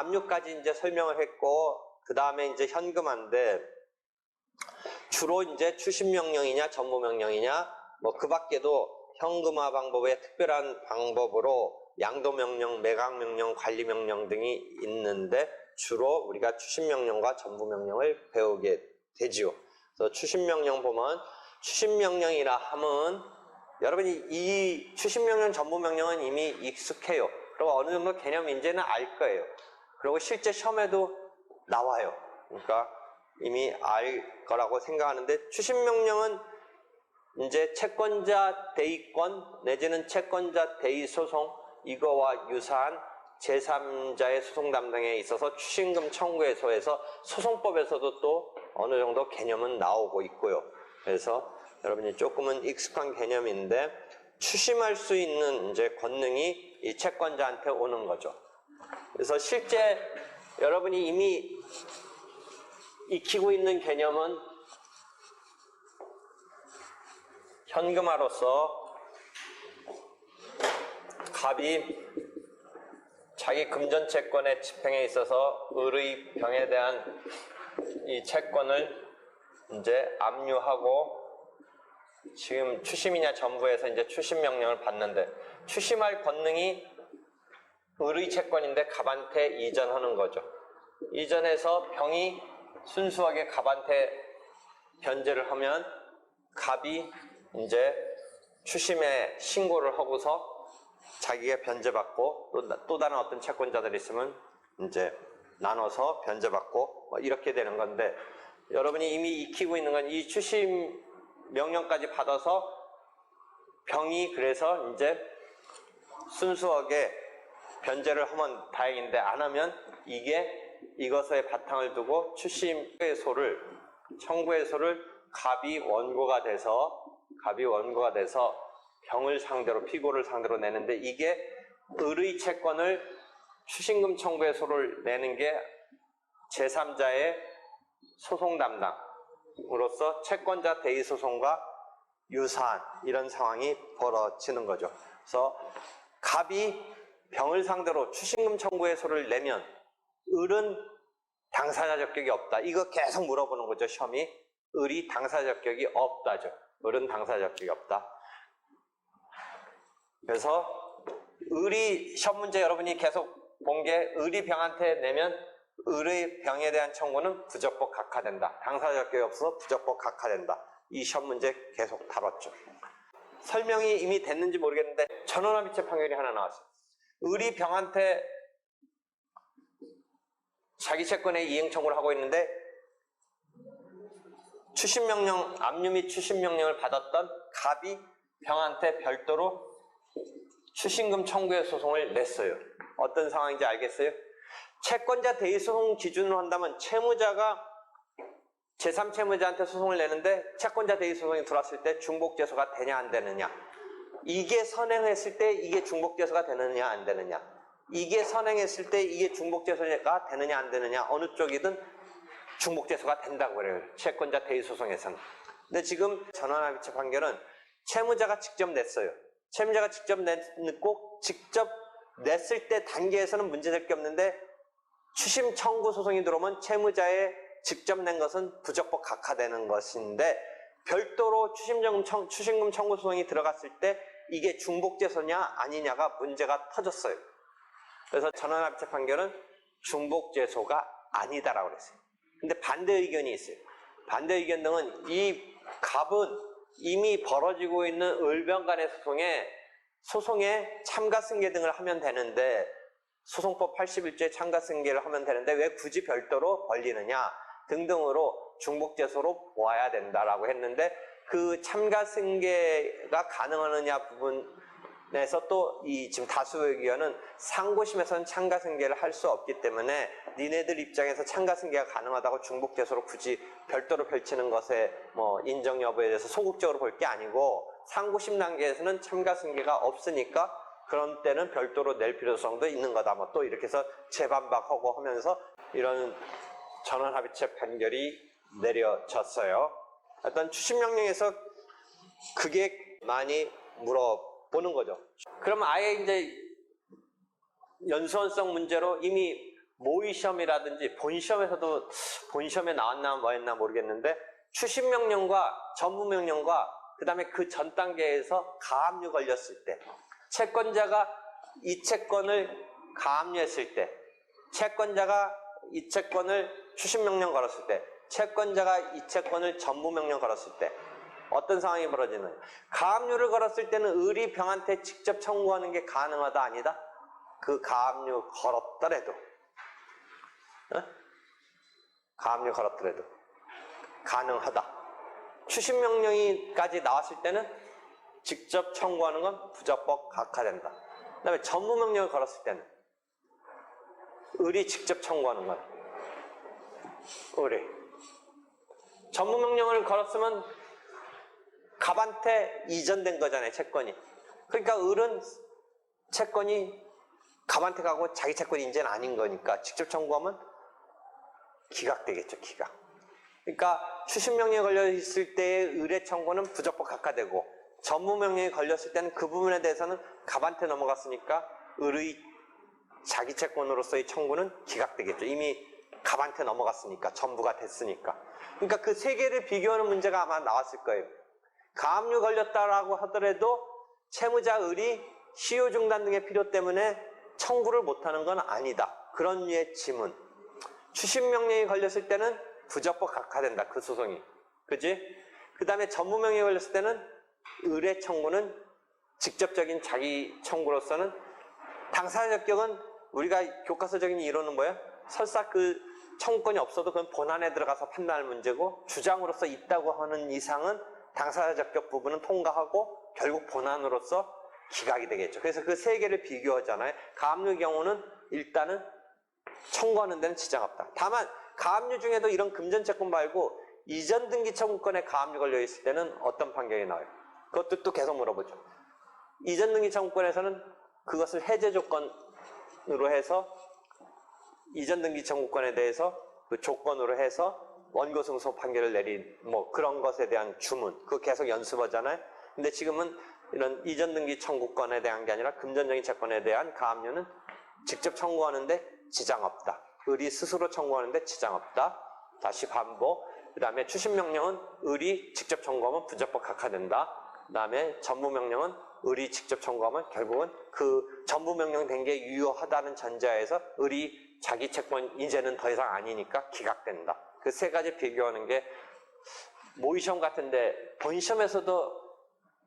압류까지 이제 설명을 했고, 그 다음에 이제 현금화인데, 주로 이제 추심명령이냐, 전부명령이냐, 뭐 그 밖에도 현금화 방법의 특별한 방법으로 양도명령, 매각명령, 관리명령 등이 있는데, 주로 우리가 추심명령과 전부명령을 배우게 되지요. 그래서 추심명령 보면, 추심명령이라 함은 여러분이 이 추심명령, 전부명령은 이미 익숙해요. 그리고 어느 정도 개념 이제는 알 거예요. 그리고 실제 시험에도 나와요. 그러니까 이미 알 거라고 생각하는데, 추심명령은 이제 채권자 대의권 내지는 채권자 대의 소송, 이거와 유사한 제3자의 소송 담당에 있어서 추심금 청구에서에서 소송법에서도 또 어느 정도 개념은 나오고 있고요. 그래서 여러분이 조금은 익숙한 개념인데, 추심할 수 있는 이제 권능이 이 채권자한테 오는 거죠. 그래서 실제 여러분이 이미 익히고 있는 개념은 현금화로서 갑이 자기 금전 채권의 집행에 있어서 을의 병에 대한 이 채권을 이제 압류하고, 지금 추심이냐 전부에서 이제 추심 명령을 받는데, 추심할 권능이 을의 채권인데 갑한테 이전하는 거죠. 이전해서 병이 순수하게 갑한테 변제를 하면 갑이 이제 추심에 신고를 하고서 자기가 변제받고, 또 다른 어떤 채권자들이 있으면 이제 나눠서 변제받고 뭐 이렇게 되는 건데, 여러분이 이미 익히고 있는 건 이 추심 명령까지 받아서 병이 그래서 이제 순수하게 변제를 하면 다행인데, 안 하면 이것의 바탕을 두고 청구해소를 갑이 원고가 돼서 병을 상대로, 피고를 상대로 내는데, 이게 을의 채권을 추심금 청구해소를 내는 게 제3자의 소송 담당으로서 채권자 대의 소송과 유사한 이런 상황이 벌어지는 거죠. 그래서 갑이 병을 상대로 추심금 청구해소를 내면 을은 당사자 적격이 없다. 이거 계속 물어보는 거죠, 시험이. 을이 당사자 적격이 없다죠. 을은 당사자 적격이 없다. 그래서 을이, 시험 문제 여러분이 계속 본 게, 을이 병한테 내면 을의 병에 대한 청구는 부적법 각하된다. 당사자 적격이 없어서 부적법 각하된다. 이 시험 문제 계속 다뤘죠. 설명이 이미 됐는지 모르겠는데, 전원합의체 판결이 하나 나왔어요. 을이 병한테 자기 채권의 이행 청구를 하고 있는데, 추심명령, 압류 및 추심명령을 받았던 갑이 병한테 별도로 추심금 청구의 소송을 냈어요. 어떤 상황인지 알겠어요? 채권자 대의 소송 기준으로 한다면, 채무자가 제3채무자한테 소송을 내는데 채권자 대의 소송이 들어왔을 때 중복제소가 되냐 안 되느냐, 이게 선행했을 때 이게 중복제소가 되느냐 안 되느냐, 이게 선행했을 때 이게 중복제소가 되느냐 안 되느냐, 어느 쪽이든 중복제소가 된다고 그래요, 채권자 대의 소송에서는. 근데 지금 전원합의체 판결은 채무자가 직접 냈어요. 채무자가 직접 냈고, 직접 냈을 때 단계에서는 문제될 게 없는데, 추심 청구 소송이 들어오면 채무자의 직접 낸 것은 부적법 각하되는 것인데, 별도로 추심금 청구 소송이 들어갔을 때 이게 중복제소냐 아니냐가 문제가 터졌어요. 그래서 전원합의체 판결은 중복제소가 아니다라고 그랬어요. 근데 반대 의견이 있어요. 반대 의견 등은, 이 갑은 이미 벌어지고 있는 을병 간의 소송에 참가 승계 등을 하면 되는데, 소송법 81조에 참가 승계를 하면 되는데 왜 굳이 별도로 벌리느냐 등등으로 중복제소로 보아야 된다라고 했는데, 그 참가 승계가 가능하느냐 부분에서 또 이 지금 다수 의견은 상고심에서는 참가 승계를 할 수 없기 때문에 니네들 입장에서 참가 승계가 가능하다고 중복제소로 굳이 별도로 펼치는 것에 뭐 인정 여부에 대해서 소극적으로 볼 게 아니고, 상고심 단계에서는 참가 승계가 없으니까 그런 때는 별도로 낼 필요성도 있는 거다. 뭐 또 이렇게 해서 재반박하고 하면서 이런 전원합의체 판결이 내려졌어요. 일단 추심명령에서 그게 많이 물어보는 거죠. 그럼 아예 이제 연수원성 문제로 이미 모의시험이라든지 본시험에 나왔나 뭐였나 모르겠는데 추심명령과 전무명령과 그 다음에 그 전 단계에서 가압류 걸렸을 때 채권자가 이 채권을 가압류했을 때 채권자가 이 채권을 추심명령 걸었을 때 채권자가 이 채권을 전무명령 걸었을 때 어떤 상황이 벌어지느냐. 가압류를 걸었을 때는 을이 병한테 직접 청구하는 게 가능하다 아니다? 그 가압류 걸었더라도 가압류 걸었더라도 가능하다. 추심명령이까지 나왔을 때는 직접 청구하는 건 부적법 각하된다. 그 다음에 전무명령을 걸었을 때는 을이 직접 청구하는 건 을이 전무명령을 걸었으면 갑한테 이전된 거잖아요. 채권이. 그러니까 을은 채권이 갑한테 가고 자기 채권이 이제는 아닌 거니까 직접 청구하면 기각되겠죠. 기각. 그러니까 추심명령에 걸려 있을 때의 을의 청구는 부적법 각하되고 전무명령에 걸렸을 때는 그 부분에 대해서는 갑한테 넘어갔으니까 을의 자기 채권으로서의 청구는 기각되겠죠. 이미 갑한테 넘어갔으니까 전부가 됐으니까. 그러니까 그 세 개를 비교하는 문제가 아마 나왔을 거예요. 가압류 걸렸다라고 하더라도 채무자 을이 시효 중단 등의 필요 때문에 청구를 못하는 건 아니다. 그런 류의 지문. 추심명령이 걸렸을 때는 부적법 각하된다. 그 소송이. 그지? 그 다음에 전무명령이 걸렸을 때는 을의 청구는 직접적인 자기 청구로서는 당사자 적격은 우리가 교과서적인 이론은 뭐예요? 설사 그 청구권이 없어도 그건 본안에 들어가서 판단할 문제고 주장으로서 있다고 하는 이상은 당사자 적격 부분은 통과하고 결국 본안으로서 기각이 되겠죠. 그래서 그 세 개를 비교하잖아요. 가압류 경우는 일단은 청구하는 데는 지장 없다. 다만 가압류 중에도 이런 금전채권 말고 이전 등기 청구권에 가압류 걸려 있을 때는 어떤 판결이 나와요? 그것도 또 계속 물어보죠. 이전 등기 청구권에서는 그것을 해제 조건으로 해서 이전 등기 청구권에 대해서 그 조건으로 해서 원고 승소 판결을 내린 뭐 그런 것에 대한 주문 그거 계속 연습하잖아요. 근데 지금은 이런 이전 등기 청구권에 대한 게 아니라 금전적인 채권에 대한 가압류는 직접 청구하는데 지장 없다. 을이 스스로 청구하는데 지장 없다. 다시 반복. 그 다음에 추심명령은 을이 직접 청구하면 부적법 각하된다. 그 다음에 전무명령은 을이 직접 청구하면 결국은 그 전무명령 된 게 유효하다는 전제하에서 을이 자기 채권 이제는 더 이상 아니니까 기각된다. 그 세 가지 비교하는 게 모의시험 같은데 본시험에서도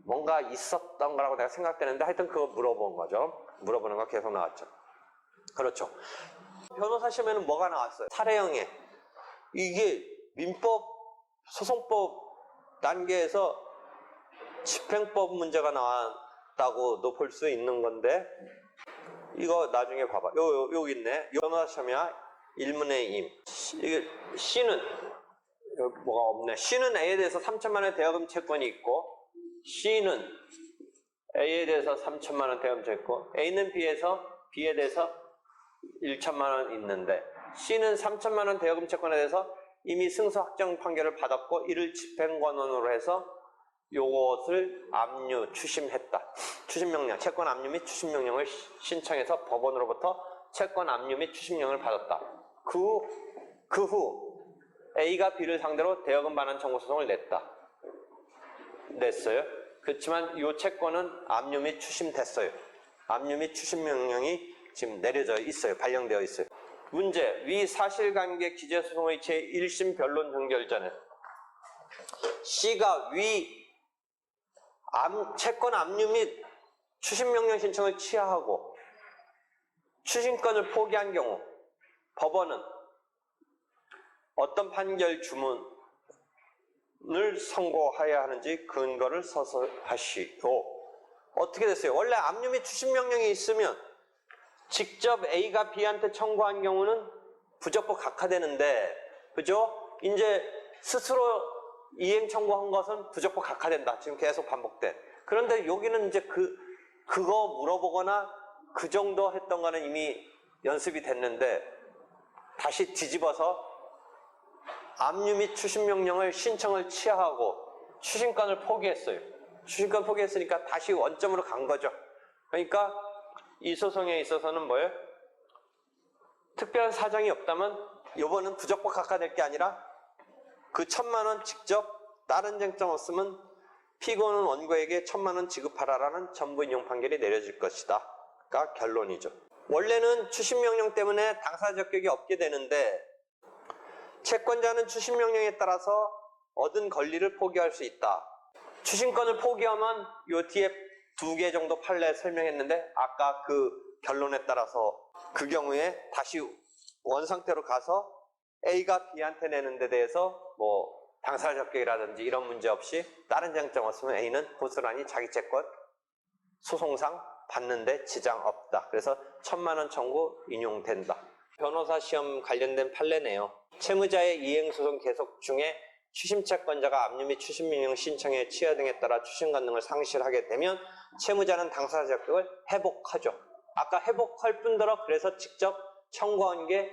뭔가 있었던 거라고 내가 생각되는데 하여튼 그거 물어본 거죠. 물어보는 거 계속 나왔죠. 그렇죠. 변호사 시험에는 뭐가 나왔어요? 살해형에. 이게 민법, 소송법 단계에서 집행법 문제가 나왔다고도 볼 수 있는 건데 이거 나중에 봐봐. 여기 있네. 변호사 시험이야. 일문의 임. 이게 C는 여기 뭐가 없네. C는 A에 대해서 3천만 원 대여금 채권이 있고 C는 A에 대해서 3천만 원 대여금 채권 있고 A는 B에 대해서 1천만 원 있는데 C는 3천만 원 대여금 채권에 대해서 이미 승소 확정 판결을 받았고 이를 집행권원으로 해서 요것을 압류, 추심했다. 추심명령, 채권 압류 및 추심명령을 신청해서 법원으로부터 채권 압류 및 추심명령을 받았다. 그 후 A가 B를 상대로 대여금 반환 청구 소송을 냈어요. 그렇지만 이 채권은 압류 및 추심됐어요. 압류 및 추심명령이 지금 내려져 있어요. 발령되어 있어요. 문제, 위 사실관계 기재소송의 제1심 변론 종결 전에 C가 위 채권 압류 및 추심명령 신청을 취하하고 추심권을 포기한 경우 법원은 어떤 판결 주문을 선고해야 하는지 근거를 서서 하시오. 어떻게 됐어요? 원래 압류 및 추심명령이 있으면 직접 A가 B한테 청구한 경우는 부적법 각하되는데, 그죠? 이제 스스로 이행 청구한 것은 부적법 각하된다. 지금 계속 반복돼. 그런데 여기는 이제 그거 물어보거나 그 정도 했던 거는 이미 연습이 됐는데 다시 뒤집어서 압류 및 추심명령을 신청을 취하하고 추심권을 포기했어요. 추심권 포기했으니까 다시 원점으로 간 거죠. 그러니까 이 소송에 있어서는 뭐예요? 특별한 사정이 없다면 요번은 부적법 각하될 게 아니라 그 1,000만 원 직접 다른 쟁점 없으면 피고는 원고에게 1,000만 원 지급하라라는 전부 인용 판결이 내려질 것이다가 결론이죠. 원래는 추심명령 때문에 당사자 적격이 없게 되는데 채권자는 추심명령에 따라서 얻은 권리를 포기할 수 있다. 추심권을 포기하면 요 뒤에 2개 정도 판례 설명했는데 아까 그 결론에 따라서 그 경우에 다시 원상태로 가서 A가 B한테 내는 데 대해서 뭐 당사자 적격이라든지 이런 문제 없이 다른 쟁점 없으면 A는 고스란히 자기 채권 소송상 받는데 지장 없다. 그래서 1,000만 원 청구 인용된다. 변호사 시험 관련된 판례네요. 채무자의 이행소송 계속 중에 추심채권자가 압류 및 추심명령 신청의 취하 등에 따라 추심관 능을 상실하게 되면 채무자는 당사자 적격을 회복하죠. 아까 회복할 뿐더러 그래서 직접 청구한 게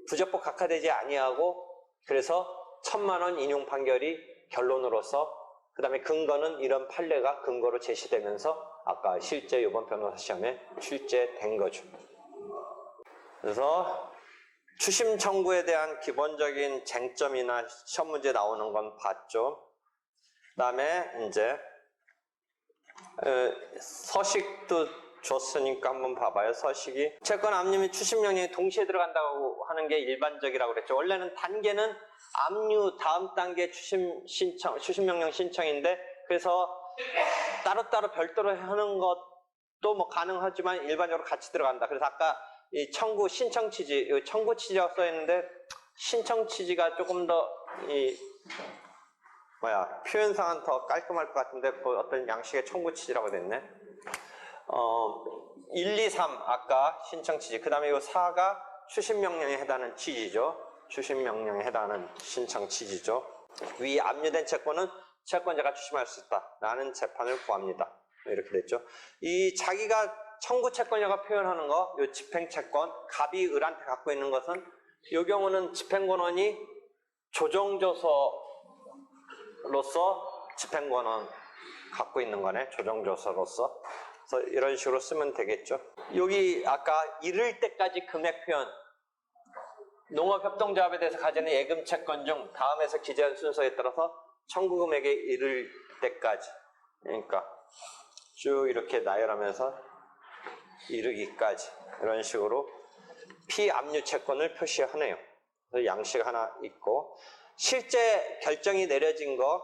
부적법 각하되지 아니하고 그래서 1,000만 원 인용 판결이 결론으로서 그 다음에 근거는 이런 판례가 근거로 제시되면서 아까 실제 이번 변호사 시험에 출제된 거죠. 그래서 추심 청구에 대한 기본적인 쟁점이나 시험 문제 나오는 건 봤죠. 그 다음에 이제 서식도 줬으니까 한번 봐봐요. 서식이 채권 압류 및 추심 명령이 동시에 들어간다고 하는 게 일반적이라고 그랬죠. 원래는 단계는 압류 다음 단계 추심 명령 신청인데 그래서 따로따로 별도로 하는 것도 뭐 가능하지만 일반적으로 같이 들어간다. 그래서 아까 이 청구 신청 취지, 이 청구 취지라고 써 있는데 신청 취지가 조금 더 표현상은 더 깔끔할 것 같은데 뭐 어떤 양식의 청구 취지라고 됐네. 1, 2, 3 아까 신청 취지, 그 다음에 이 4가 추심 명령에 해당하는 취지죠. 추심 명령에 해당하는 신청 취지죠. 위 압류된 채권은 채권자가 추심할 수 있다라는 재판을 구합니다. 이렇게 됐죠. 이 자기가 청구 채권자가 표현하는 거, 이 집행채권, 갑이 을한테 갖고 있는 것은 이 경우는 집행권원이 조정조서로서 집행권원 갖고 있는 거네. 조정조서로서. 그래서 이런 식으로 쓰면 되겠죠. 여기 아까 이를 때까지 금액 표현, 농업협동조합에 대해서 가지는 예금채권 중 다음에서 기재한 순서에 따라서 청구금액에 이를 때까지, 그러니까 쭉 이렇게 나열하면서 이르기까지 이런 식으로 피압류 채권을 표시하네요. 그래서 양식 하나 있고 실제 결정이 내려진 거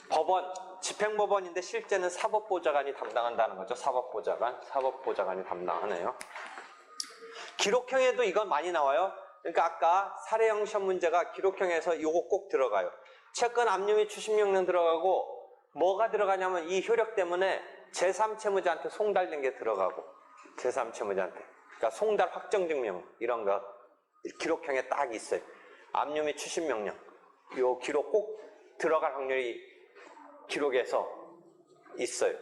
법원, 집행법원인데 실제는 사법보좌관이 담당한다는 거죠. 사법보좌관이 담당하네요. 기록형에도 이건 많이 나와요. 그러니까 아까 사례형 시험 문제가 기록형에서 이거 꼭 들어가요. 채권 압류 및 추심명령 들어가고 뭐가 들어가냐면 이 효력 때문에 제3채무자한테 송달된 게 들어가고 제3채무자한테 그러니까 송달 확정증명 이런 거 기록형에 딱 있어요. 압류 및 추심명령 요 기록 꼭 들어갈 확률이 기록에서 있어요.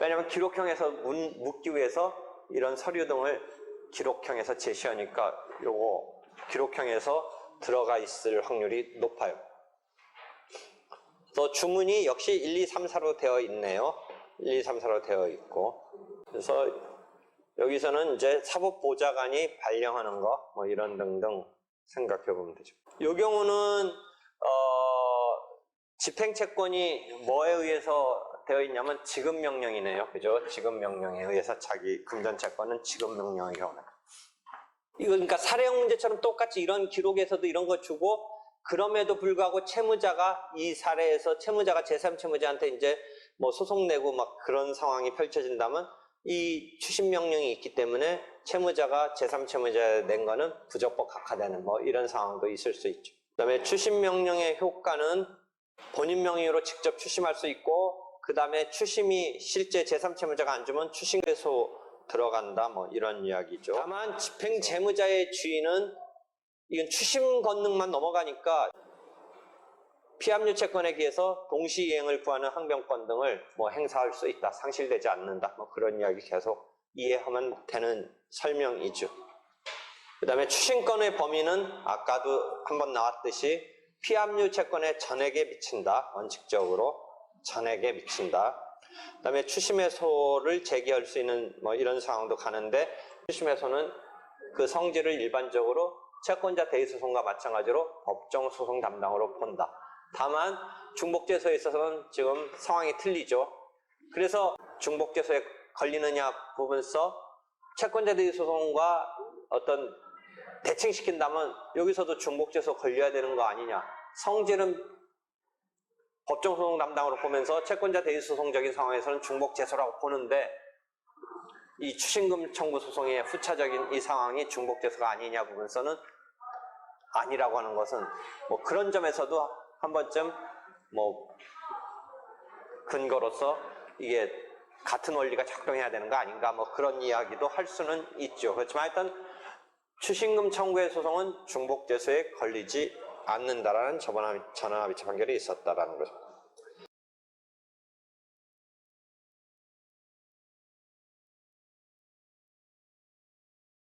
왜냐하면 기록형에서 묻기 위해서 이런 서류 등을 기록형에서 제시하니까 요거 기록형에서 들어가 있을 확률이 높아요. 또 주문이 역시 1, 2, 3, 4로 되어 있네요. 1, 2, 3, 4로 되어 있고 그래서 여기서는 이제 사법보좌관이 발령하는 거 뭐 이런 등등 생각해 보면 되죠. 이 경우는 집행채권이 뭐에 의해서 되어 있냐면 지급명령이네요. 그죠? 지급명령에 의해서 자기 금전채권은 지급명령의 경우는 이거 그러니까 사례형 문제처럼 똑같이 이런 기록에서도 이런 거 주고 그럼에도 불구하고 채무자가 이 사례에서 채무자가 제3채무자한테 이제 뭐 소송 내고 막 그런 상황이 펼쳐진다면 이 추심명령이 있기 때문에 채무자가 제3채무자에 낸 거는 부적법 각하되는 뭐 이런 상황도 있을 수 있죠. 그 다음에 추심명령의 효과는 본인 명의로 직접 추심할 수 있고 그 다음에 추심이 실제 제3채무자가 안 주면 추심에서 들어간다 뭐 이런 이야기죠. 다만 집행채무자의 주인은 이건 추심 권능만 넘어가니까 피압류 채권에 비해서 동시이행을 구하는 항변권 등을 뭐 행사할 수 있다. 상실되지 않는다. 뭐 그런 이야기 계속 이해하면 되는 설명이죠. 그 다음에 추심권의 범위는 아까도 한번 나왔듯이 피압류 채권의 전액에 미친다. 원칙적으로 전액에 미친다. 그 다음에 추심해소를 제기할 수 있는 뭐 이런 상황도 가는데 추심해소는 그 성질을 일반적으로 채권자 대리소송과 마찬가지로 법정소송 담당으로 본다. 다만 중복제소에 있어서는 지금 상황이 틀리죠. 그래서 중복제소에 걸리느냐 부분서 채권자 대리소송과 어떤 대칭시킨다면 여기서도 중복제소 걸려야 되는 거 아니냐. 성질은 법정소송 담당으로 보면서 채권자 대리소송적인 상황에서는 중복제소라고 보는데 이 추신금 청구 소송의 후차적인 이 상황이 중복제소가 아니냐 부분서는 아니라고 하는 것은 뭐 그런 점에서도 한 번쯤 뭐 근거로서 이게 같은 원리가 작동해야 되는 거 아닌가 뭐 그런 이야기도 할 수는 있죠. 그렇지만 하여튼 추신금 청구의 소송은 중복제소에 걸리지 않는다라는 전원합의체 판결이 있었다라는 거죠.